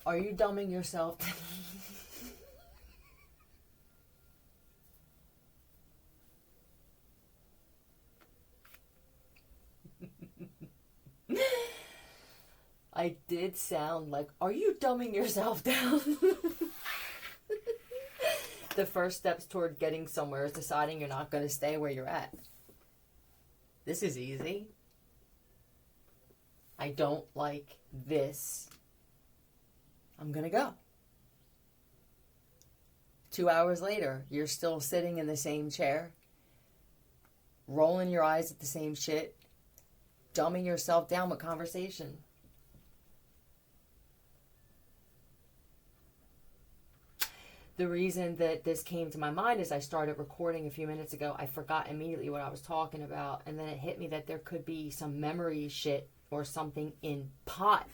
Are you dumbing yourself? I did sound like, are you dumbing yourself down? The first steps toward getting somewhere is deciding you're not going to stay where you're at. This is easy. I don't like this. I'm going to go. 2 hours later, you're still sitting in the same chair, rolling your eyes at the same shit, dumbing yourself down with conversation. The reason that this came to my mind is I started recording a few minutes ago. I forgot immediately what I was talking about, and then it hit me that there could be some memory shit or something in pot.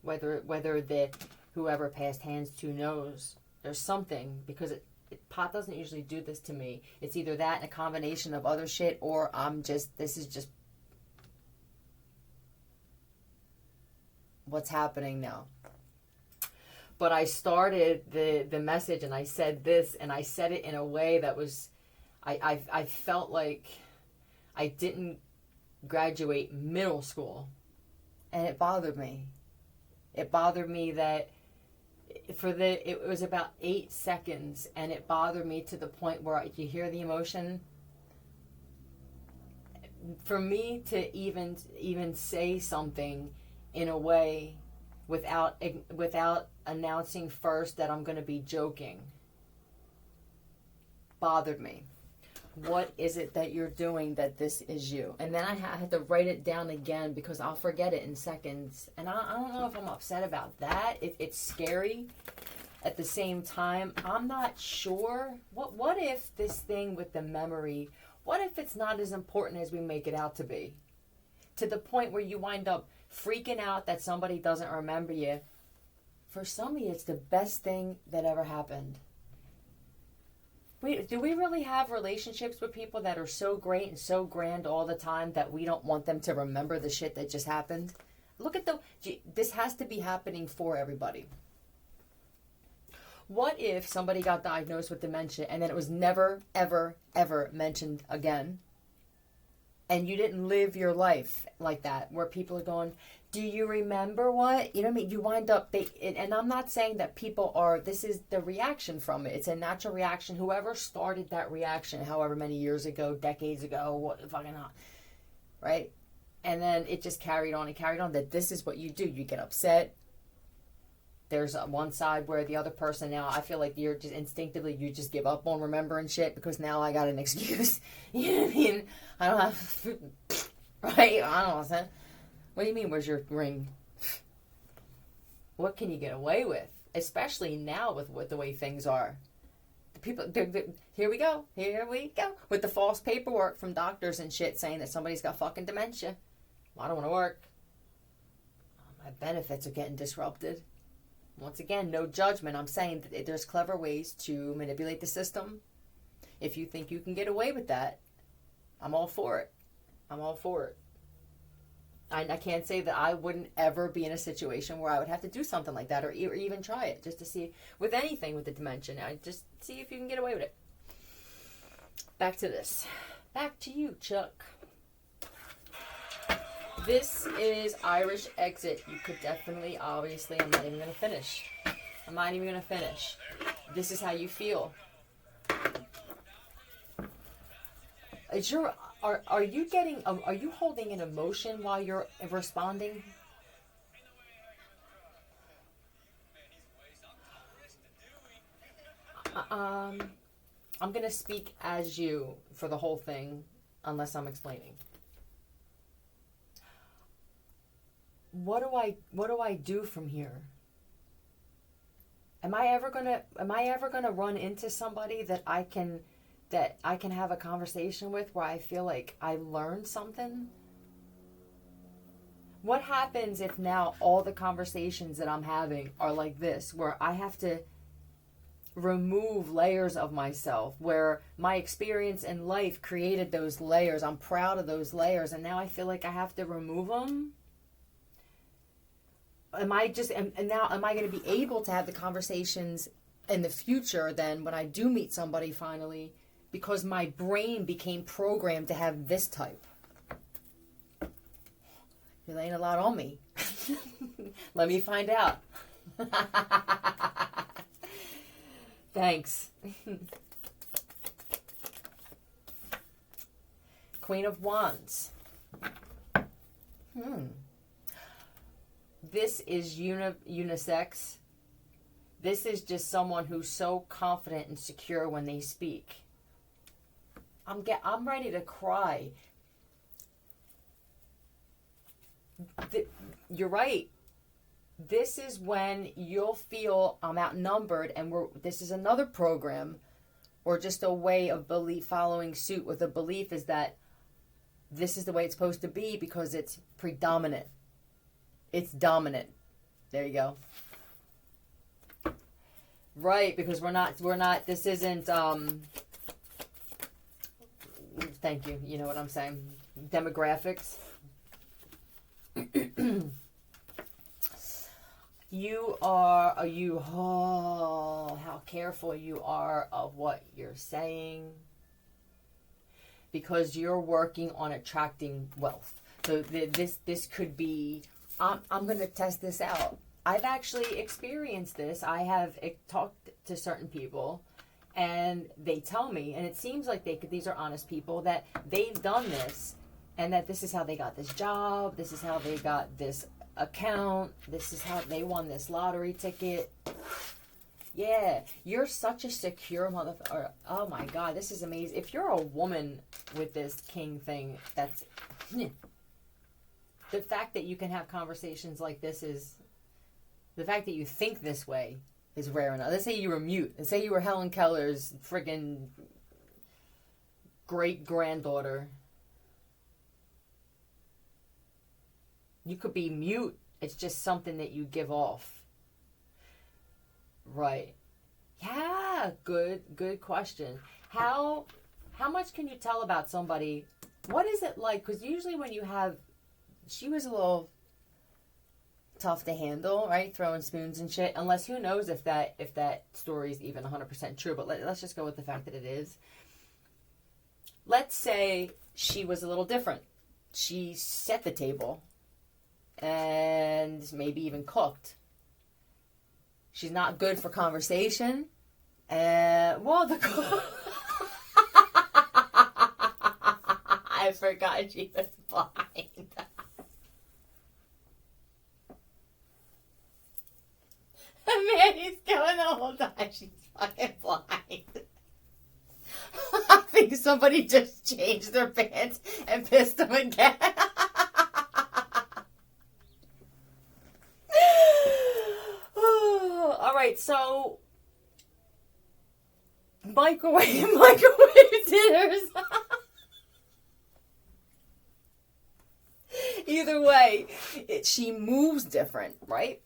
Whether the whoever passed hands to knows there's something, because pot doesn't usually do this to me. It's either that and a combination of other shit, or this is just what's happening now. But I started the message and I said this, and I said it in a way that was, I felt like I didn't graduate middle school. And it bothered me. It bothered me that it was about 8 seconds, and it bothered me to the point where you hear the emotion. For me to even say something in a way without announcing first that I'm going to be joking bothered me. What is it that you're doing that this is you? And then I had to write it down again because I'll forget it in seconds. And I don't know if I'm upset about that. It's scary. At the same time, I'm not sure. What if this thing with the memory, what if it's not as important as we make it out to be? To the point where you wind up freaking out that somebody doesn't remember you. For some of you, it's the best thing that ever happened. Do we really have relationships with people that are so great and so grand all the time that we don't want them to remember the shit that just happened? Look at this has to be happening for everybody. What if somebody got diagnosed with dementia and then it was never, ever, ever mentioned again? And you didn't live your life like that, where people are going, do you remember what? You know what I mean? You wind up, and I'm not saying that people are, this is the reaction from it. It's a natural reaction. Whoever started that reaction, however many years ago, decades ago, what fucking not, right? And then it just carried on and carried on, that this is what you do. You get upset. There's one side where the other person, now I feel like you're just instinctively, you just give up on remembering shit because now I got an excuse. You know what I mean? I don't have, right? I don't know. What do you mean, where's your ring? What can you get away with? Especially now with the way things are. The people, here we go. With the false paperwork from doctors and shit saying that somebody's got fucking dementia. Well, I don't want to work. My benefits are getting disrupted. Once again, no judgment. I'm saying that there's clever ways to manipulate the system. If you think you can get away with that, I'm all for it. I can't say that I wouldn't ever be in a situation where I would have to do something like that, or even try it, just to see, with anything with the dementia. Now, just see if you can get away with it. Back to this. Back to you, Chuck. This is Irish Exit. You could definitely, obviously, I'm not even going to finish. This is how you feel. Are you holding an emotion while you're responding? I'm going to speak as you for the whole thing, unless I'm explaining. What do I do from here? Am I ever gonna run into somebody that I can have a conversation with where I feel like I learned something? What happens if now all the conversations that I'm having are like this, where I have to remove layers of myself, where my experience in life created those layers. I'm proud of those layers, and now I feel like I have to remove them? am I just, and now am I going to be able to have the conversations in the future then when I do meet somebody finally, because my brain became programmed to have this type? There ain't a lot on me. Let me find out. Thanks. Queen of Wands. This is unisex. This is just someone who's so confident and secure when they speak. I'm ready to cry. You're right. This is when you'll feel I'm outnumbered, and this is another program, or just a way of following suit with a belief is that this is the way it's supposed to be because it's predominant. It's dominant. There you go. Right, because we're not, this isn't, thank you, you know what I'm saying, demographics. How careful you are of what you're saying, because you're working on attracting wealth. So this could be, I'm going to test this out. I've actually experienced this. I have talked to certain people, and they tell me, and it seems like these are honest people, that they've done this, and that this is how they got this job, this is how they got this account, this is how they won this lottery ticket. Yeah, you're such a secure motherfucker. Oh my God, this is amazing. If you're a woman with this king thing, that's... The fact that you can have conversations like this is... The fact that you think this way is rare enough. Let's say you were mute. Let's say you were Helen Keller's friggin' great-granddaughter. You could be mute. It's just something that you give off. Right. Yeah, good question. How much can you tell about somebody? What is it like? Because usually when you have... She was a little tough to handle, right? Throwing spoons and shit. Unless, who knows if that story is even 100% true. But let's just go with the fact that it is. Let's say she was a little different. She set the table. And maybe even cooked. She's not good for conversation. Well, I forgot she was blind. Man, he's going the whole time. She's fucking blind. I think somebody just changed their pants and pissed them again. All right, so microwave dinners. Either way, she moves different, right?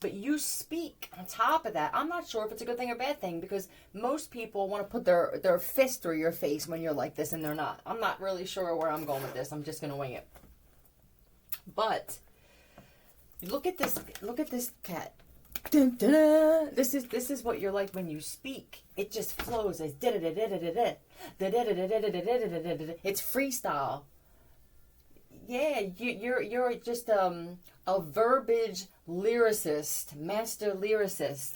But you speak on top of that. I'm not sure if it's a good thing or bad thing, because most people want to put their fist through your face when you're like this, and they're not. I'm not really sure where I'm going with this. I'm just going to wing it. But look at this cat. Dun, dun, dun. This is what you're like when you speak. It just flows. It's it's freestyle. Yeah, you're just a verbiage lyricist, master lyricist.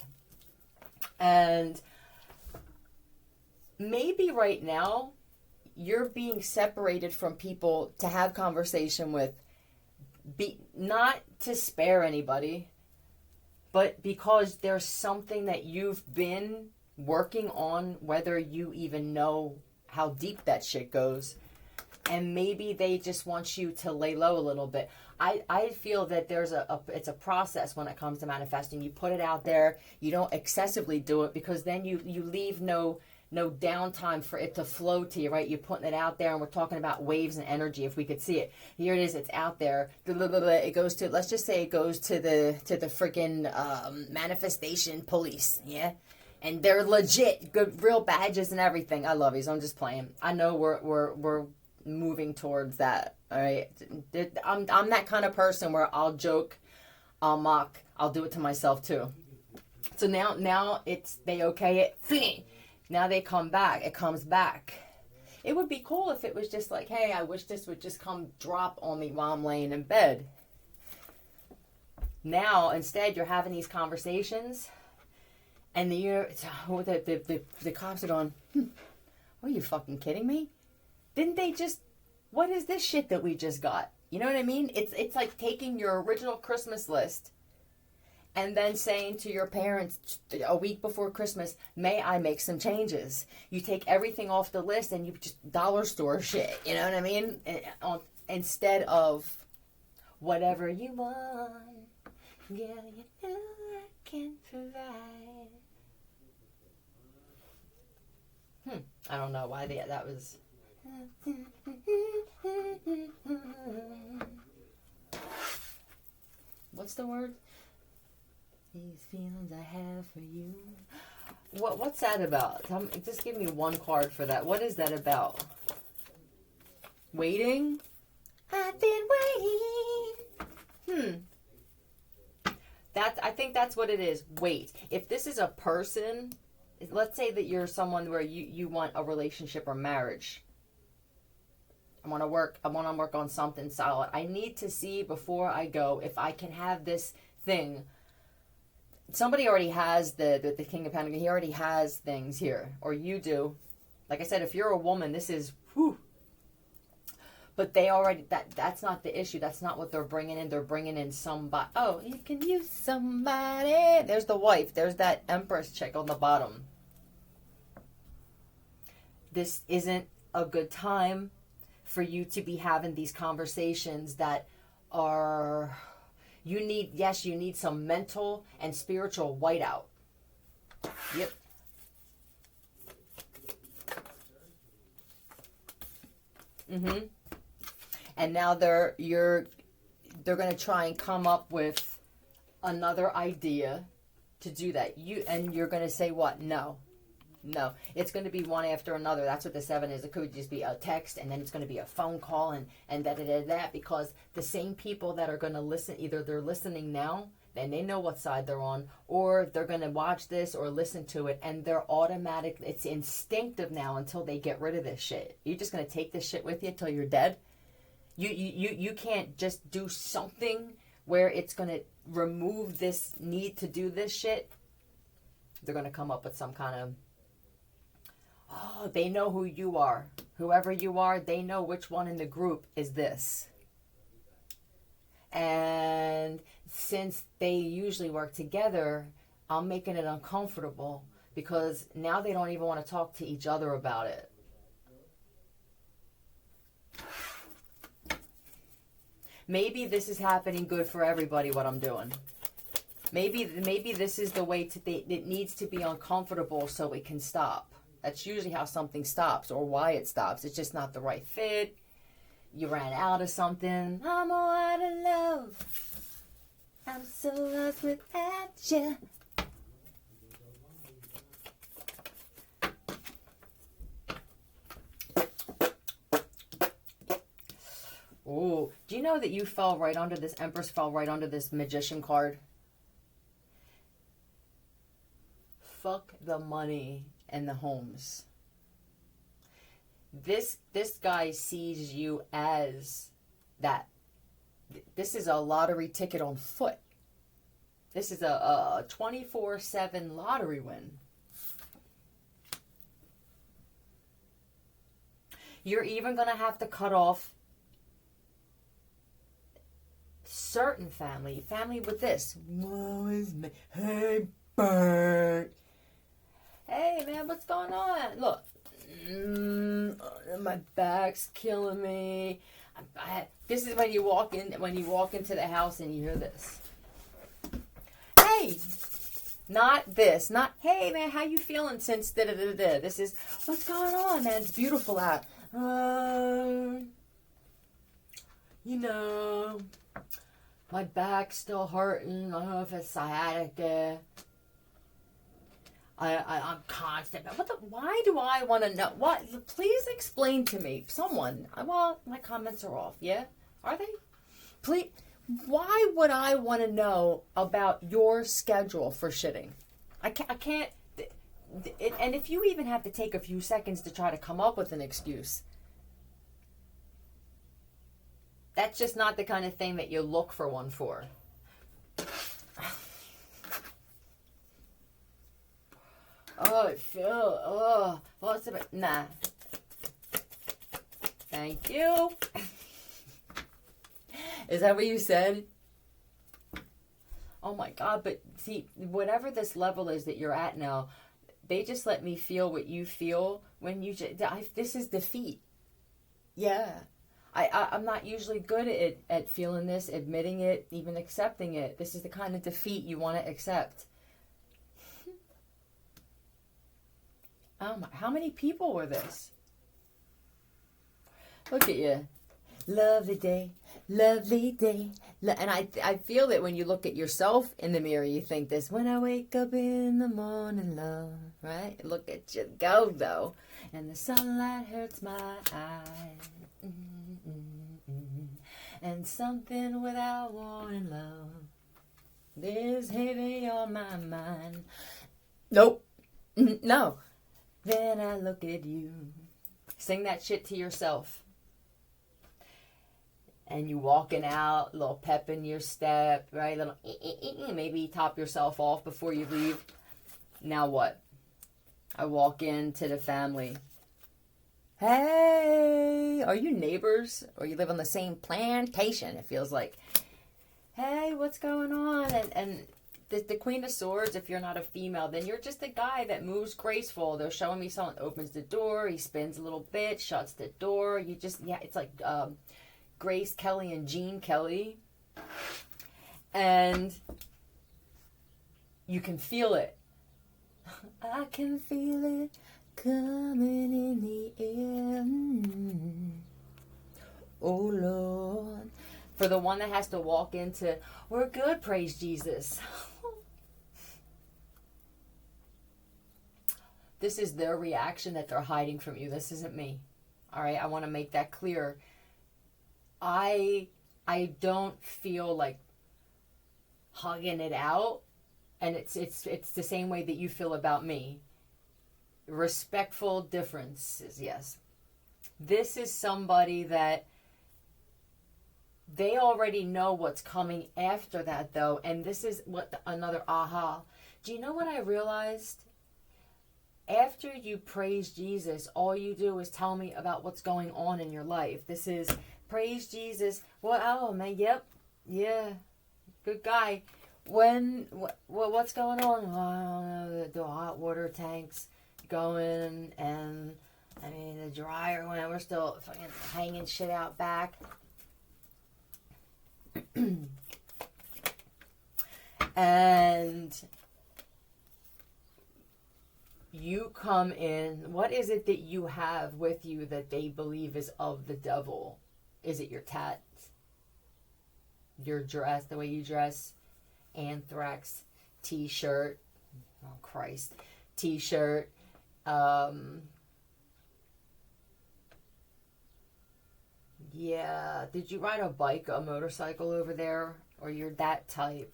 And maybe right now you're being separated from people to have conversation with, not to spare anybody, but because there's something that you've been working on, whether you even know how deep that shit goes. And maybe they just want you to lay low a little bit. I feel that it's a process when it comes to manifesting. You put it out there. You don't excessively do it, because then you leave no downtime for it to flow to you, right? You're putting it out there, and we're talking about waves and energy. If we could see it, here it is. It's out there. It goes to, let's just say it goes to the freaking manifestation police, yeah. And they're legit, good, real badges and everything. I love these. I'm just playing. I know we're moving towards that. All right, I'm that kind of person where I'll joke I'll do it to myself too. So now they okay it. Now they come back. It comes back. It would be cool if it was just like, hey, I wish this would just come drop on me while I'm laying in bed. Now, instead, you're having these conversations, and the cops are going, are you fucking kidding me? Didn't they just, what is this shit that we just got? You know what I mean? It's like taking your original Christmas list and then saying to your parents a week before Christmas, may I make some changes? You take everything off the list and you just dollar store shit. You know what I mean? Instead of whatever you want, girl, you know I can provide. I don't know why that was... What's the word? These feelings I have for you. What's that about? Just give me one card for that. What is that about? Waiting? I've been waiting. I think that's what it is. Wait. If this is a person, let's say that you're someone where you want a relationship or marriage. I want to work on something solid. I need to see before I go if I can have this thing. Somebody already has the King of Pentacles. He already has things here, or you do. Like I said, if you're a woman, this is whew. But they already that's not the issue. That's not what they're bringing in. They're bringing in somebody. Oh, you can use somebody. There's the wife. There's that Empress chick on the bottom. This isn't a good time for you to be having these conversations that are, you need some mental and spiritual whiteout. Yep. And now they're going to try and come up with another idea to do that. You're going to say what? No. It's going to be one after another. That's what the 7 is. It could just be a text, and then it's going to be a phone call, and that, because the same people that are going to listen, either they're listening now, and they know what side they're on, or they're going to watch this or listen to it, and they're automatic. It's instinctive now until they get rid of this shit. You're just going to take this shit with you till you're dead. You can't just do something where it's going to remove this need to do this shit. They're going to come up with some kind of, oh, they know who you are. Whoever you are, they know which one in the group is this. And since they usually work together, I'm making it uncomfortable because now they don't even want to talk to each other about it. Maybe this is happening good for everybody, what I'm doing. Maybe this is the way it needs to be uncomfortable so it can stop. That's usually how something stops or why it stops. It's just not the right fit. You ran out of something. I'm all out of love. I'm so lost without you. Oh, do you know that you fell right under this, Empress fell right under this Magician card? Fuck the money and the homes. This guy sees you as that. This is a lottery ticket on foot. This is a 24/7 lottery win. You're even going to have to cut off certain family with this. Woe is me. Hey, Bert. Hey, man, what's going on? Look, my back's killing me. This is when you walk into the house and you hear this. Hey, not this. Not, hey, man, how you feeling since da-da-da-da. This is, what's going on, man? It's beautiful out. You know, my back's still hurting. I don't know if it's sciatica. I'm constant. Why do I want to know? What? Please explain to me. Someone. Well, my comments are off. Yeah? Are they? Please. Why would I want to know about your schedule for shitting? I can't. And if you even have to take a few seconds to try to come up with an excuse, that's just not the kind of thing that you look for one for. Oh, I feel. Oh, what's it? Nah. Thank you. Is that what you said? Oh my God, but see, whatever this level is that you're at now, they just let me feel what you feel when you just, this is defeat. Yeah. I'm not usually good at feeling this, admitting it, even accepting it. This is the kind of defeat you want to accept. Oh my, how many people were this? Look at you. Lovely day, lovely day. And I feel that when you look at yourself in the mirror, you think this, when I wake up in the morning, love, right? Look at you go, though. And the sunlight hurts my eyes. And something without warning, love. There's heavy on my mind. Nope. No. Then I look at you. Sing that shit to yourself. And you walking out, a little pep in your step, right? Little maybe top yourself off before you leave. Now what? I walk into the family. Hey, are you neighbors? Or you live on the same plantation, it feels like. Hey, what's going on? And the Queen of Swords, if you're not a female, then you're just a guy that moves graceful. They're showing me someone opens the door, he spins a little bit, shuts the door. You just, yeah, it's like Grace Kelly and Gene Kelly. And you can feel it. I can feel it coming in the air. Oh, Lord. For the one that has to walk into, we're good, praise Jesus. This is their reaction that they're hiding from you. This isn't me. All right, I want to make that clear. I don't feel like hugging it out, and it's the same way that you feel about me. Respectful differences, yes. This is somebody that they already know what's coming after that, though, and this is another aha. Do you know what I realized? After you praise Jesus, all you do is tell me about what's going on in your life. This is praise Jesus. Well, oh man, yep, yeah, good guy. What's going on? Well, I don't know. The hot water tanks going, and I mean the dryer. When we're still fucking hanging shit out back. And you come in, what is it that you have with you that they believe is of the devil? Is it your tats? Your dress, the way you dress? Anthrax t-shirt. Oh, Christ. T-shirt. Yeah. Did you ride a motorcycle over there? Or you're that type?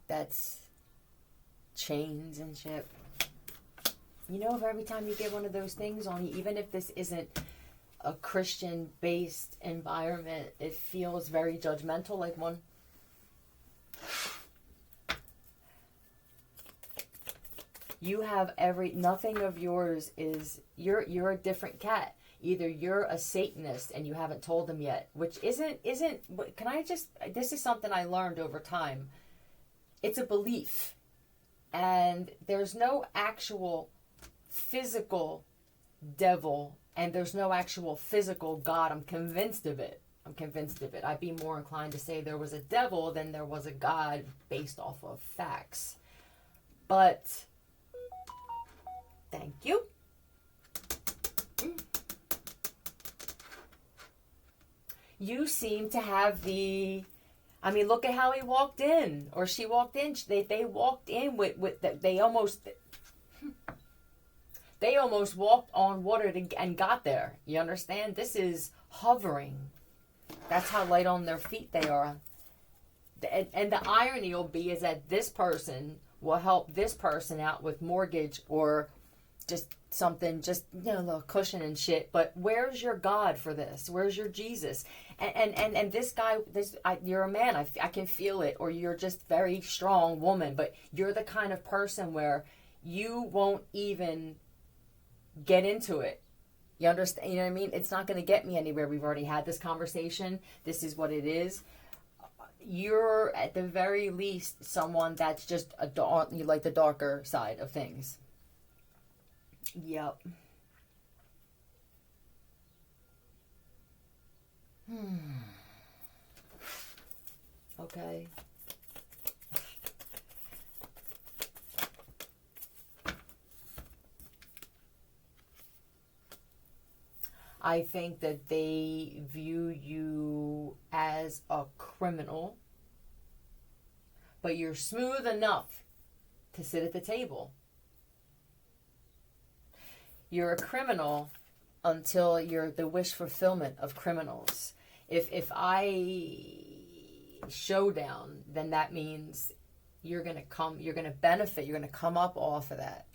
That's chains and shit. You know, if every time you get one of those things on you, even if this isn't a Christian-based environment, it feels very judgmental, like one. You have nothing of yours is, you're a different cat. Either you're a Satanist and you haven't told them yet, which isn't, this is something I learned over time. It's a belief. And there's no actual physical devil, and there's no actual physical God. I'm convinced of it. I'd be more inclined to say there was a devil than there was a God based off of facts. But, thank you. You seem to have look at how he walked in, or she walked in. They walked in with they almost walked on water and got there. You understand? This is hovering. That's how light on their feet they are. And the irony will be is that this person will help this person out with mortgage or just something, just, you know, a little cushion and shit. But where's your God for this? Where's your Jesus? And this guy, you're a man. I can feel it. Or you're just very strong woman. But you're the kind of person where you won't even get into it. You understand? You know what I mean? It's not going to get me anywhere. We've already had this conversation. This is what it is. You're at the very least someone that's just you like the darker side of things. Yep. Okay. I think that they view you as a criminal, but you're smooth enough to sit at the table. You're a criminal until you're the wish fulfillment of criminals. If I showdown, then that means you're going to benefit, you're going to come up off of that.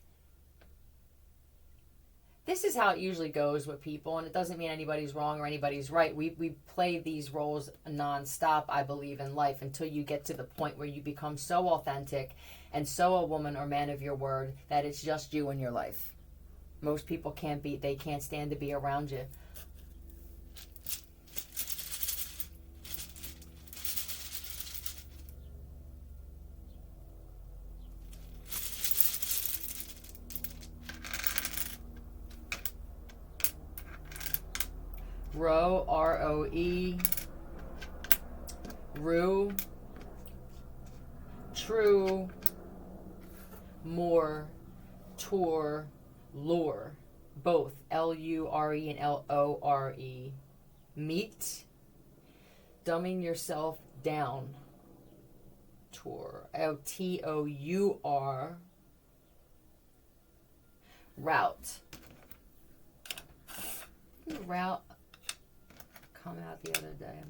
This is how it usually goes with people, and it doesn't mean anybody's wrong or anybody's right. We play these roles nonstop, I believe, in life until you get to the point where you become so authentic and so a woman or man of your word that it's just you in your life. Most people they can't stand to be around you. Roe, R-O-E, rue, true, more, tour, lure, both, L-U-R-E and L-O-R-E, meet, dumbing yourself down, tour, L-T-O-U-R, route, come out the other day.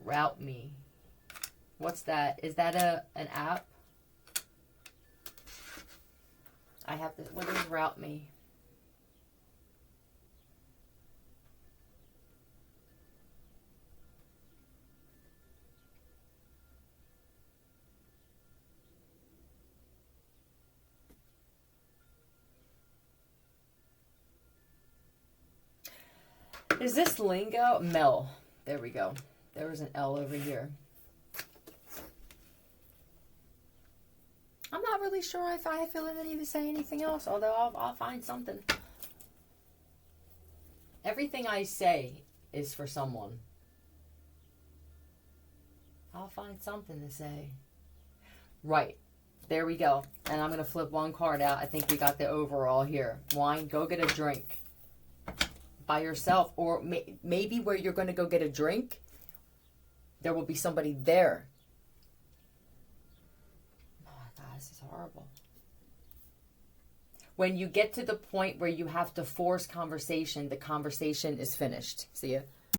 Route me. What's that? Is that an app? I have to. What is Route Me? Is this lingo? Mel. There we go. There was an L over here. I'm not really sure if I feel the need to say anything else, although I'll find something. Everything I say is for someone. I'll find something to say. Right. There we go. And I'm going to flip one card out. I think we got the overall here. Wine, go get a drink. By yourself, or maybe where you're going to go get a drink, there will be somebody there. Oh my God, this is horrible. When you get to the point where you have to force conversation, the conversation is finished. See ya.